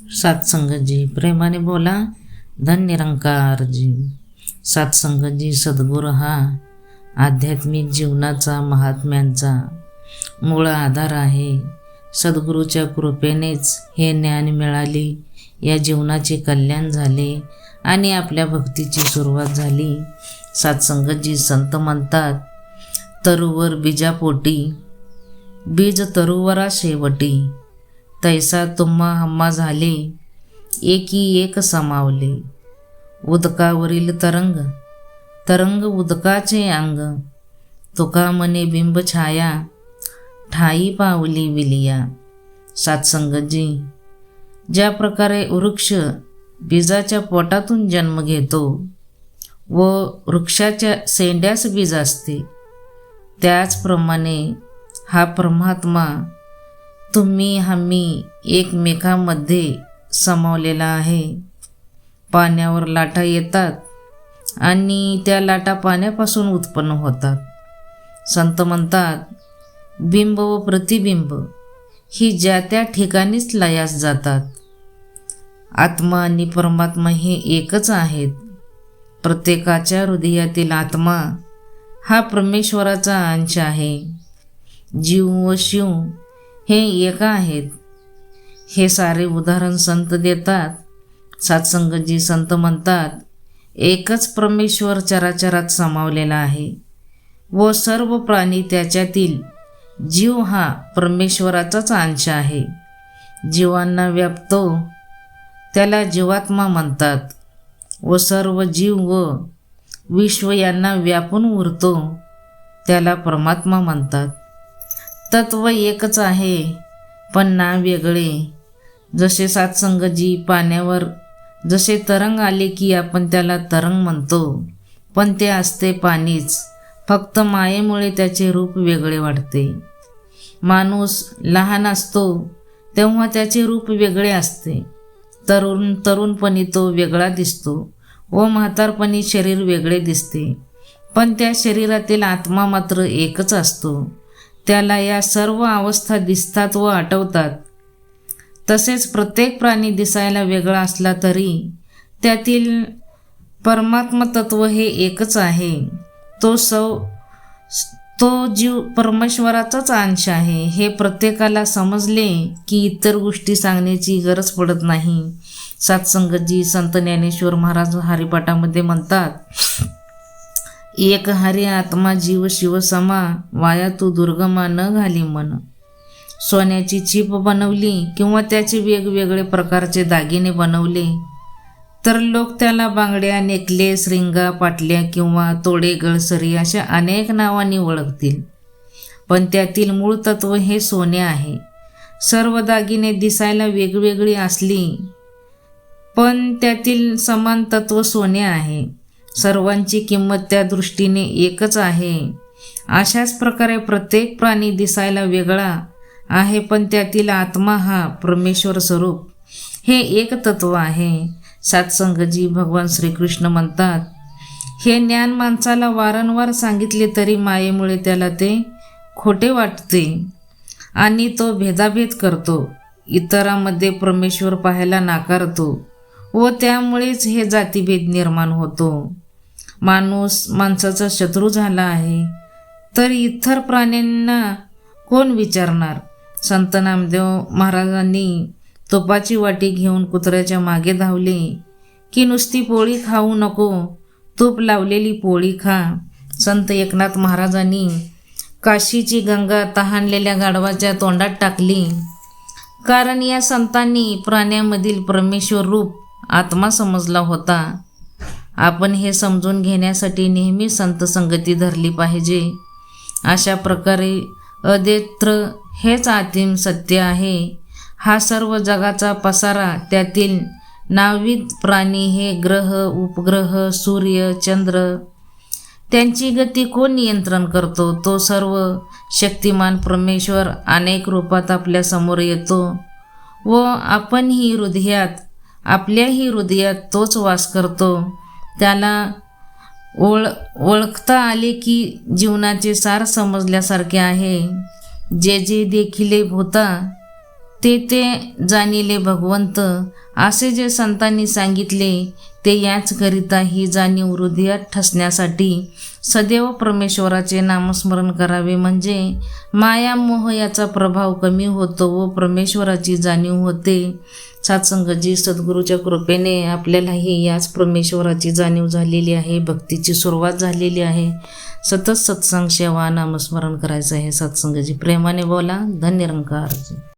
सत्संगजी प्रेमाने बोला, धन निरंकारजी। सत्संगजी सद्गुरू हा आध्यात्मिक जीवनाचा महात्म्यांचा मूळ आधार आहे। सद्गुरूच्या कृपेनेच हे ज्ञान मिळाले, या जीवनाचे कल्याण झाले आणि आपल्या भक्तीची सुरुवात झाली। सत्संगजी संत म्हणतात, तरुवर बीजापोटी बीज तरुवरा शेवटी, तैसा तुम्हा हम्मा झाले एकी एक समावले। उदकावरील तरंग तरंग उदकाचे अंग, तुका मने बिंब छाया ठाई पावली विलिया। सत्संगजी ज्या प्रकारे वृक्ष बीजाच्या पोटातून जन्म घेतो व वृक्षाच्या शेंड्यास बीज असते, त्याचप्रमाणे हा परमात्मा तुम्ही आम्ही एकमेकांमध्ये समावलेला आहे। पाण्यावर लाटा येतात आणि त्या लाटा पाण्यापासून उत्पन्न होतात। संत म्हणतात, बिंब व प्रतिबिंब ही ज्या त्या ठिकाणीच लयास जातात। आत्मा आणि परमात्मा हे एकच आहेत। प्रत्येकाच्या हृदयातील आत्मा हा परमेश्वराचा अंश आहे। जीव व शिव हे एक आहेत, हे सारे उदाहरण संत देतात। सत्संगजी संत म्हणतात, एकच परमेश्वर चराचरात समावलेला आहे व सर्व प्राणी त्याच्यातील जीव हा परमेश्वराचाच अंश आहे। जीवांना व्यापतो त्याला जीवात्मा म्हणतात व सर्व जीव व विश्व यांना व्यापून उरतो त्याला परमात्मा म्हणतात। तत्व एकच आहे पण नाव वेगळे। जसे सत्संगजी पाण्यावर जसे तरंग आले की आपण त्याला तरंग म्हणतो, पण ते असते पाणीच, फक्त मायेमुळे त्याचे रूप वेगळे वाटते। माणूस लहान असतो तेव्हा त्याचे रूप वेगळे असते, तरुणपणी तो वेगळा दिसतो व म्हातारपणी शरीर वेगळे दिसते, पण त्या शरीरातील आत्मा मात्र एकच असतो। त्याला या सर्व अवस्था दिसतात व आठवतात। तसेच प्रत्येक प्राणी दिसायला वेगळा असला तरी त्यातील परमात्मा तत्व हे एकच आहे। तो जीव परमेश्वराचाच अंश आहे। हे प्रत्येकाला समजले की इतर गोष्टी सांगण्याची गरज पडत नाही। सत्संगजी संत ज्ञानेश्वर महाराज हरिपाठामध्ये म्हणतात, एक हरी आत्मा जीव शिव समा, वाया तू दुर्गमा न घाली मन। सोन्याची चीप बनवली किंवा त्याचे वेगवेगळे प्रकारचे दागिने बनवले तर लोक त्याला बांगड्या, नेकलेस, रिंगा, पाटल्या किंवा तोडे, गळसरी अशा अनेक नावांनी ओळखतील, पण त्यातील मूळ तत्व हे सोने आहे। सर्व दागिने दिसायला वेगवेगळी असली पण त्यातील समान तत्व सोने आहे। सर्वांची किंमत त्या दृष्टीने एकच आहे। अशाच प्रकारे प्रत्येक प्राणी दिसायला वेगळा आहे, पण त्यातील आत्मा हा परमेश्वर स्वरूप हे एक तत्व आहे। सत्संगजी भगवान श्रीकृष्ण म्हणतात, हे ज्ञान माणसाला वारंवार सांगितले तरी मायेमुळे त्याला ते खोटे वाटते आणि तो भेदाभेद करतो, इतरांमध्ये परमेश्वर पाहायला नाकारतो व त्यामुळेच हे जातीभेद निर्माण होतो। माणूस माणसाचा शत्रू झाला आहे तर इतर प्राण्यांना कोण विचारणार। संत नामदेव महाराजांनी तुपाची वाटी घेऊन कुत्र्याच्या मागे धावले की नुसती पोळी खाऊ नको, तूप लावलेली पोळी खा। संत एकनाथ महाराजांनी काशीची गंगा तहानलेल्या गाढवाच्या तोंडात टाकली, कारण या संतांनी प्राण्यांमधील परमेश्वर रूप आत्मा समजला होता। आपण हे समजून घेण्यासाठी नेहमी संत संगती धरली पाहिजे। अशा प्रकारे अद्वैत हेच अंतिम सत्य आहे। हा सर्व जगाचा पसारा, त्यातील नाविद प्राणी हे ग्रह, उपग्रह, सूर्य, चंद्र, त्यांची गती कोण नियंत्रण करतो? तो सर्व शक्तिमान परमेश्वर अनेक रूपात आपल्या समोर येतो व आपल्याही हृदयात तोच वास करतो। त्याला ओळखता आले की जीवनाचे सार समजल्यासारखे आहे। जे जे देखिले भूता ते जाणिले भगवंत, असे जे संतांनी सांगितले ते याचकरिता ही जाणीव हृदयात ठसण्यासाठी सदैव परमेश्वराचे नामस्मरण करावे, म्हणजे माया मोह याचा प्रभाव कमी होतो व परमेश्वराची जाणीव होते. सत्संगजी, सद्गुरूच्या कृपेने आपल्यालाही याच परमेश्वराची जाणीव झालेली आहे, भक्तीची सुरुवात झालेली आहे. सतत सत्संग सेवा नामस्मरण करायचं आहे. सत्संगजी, प्रेमाने बोला. धन्य निरंकार.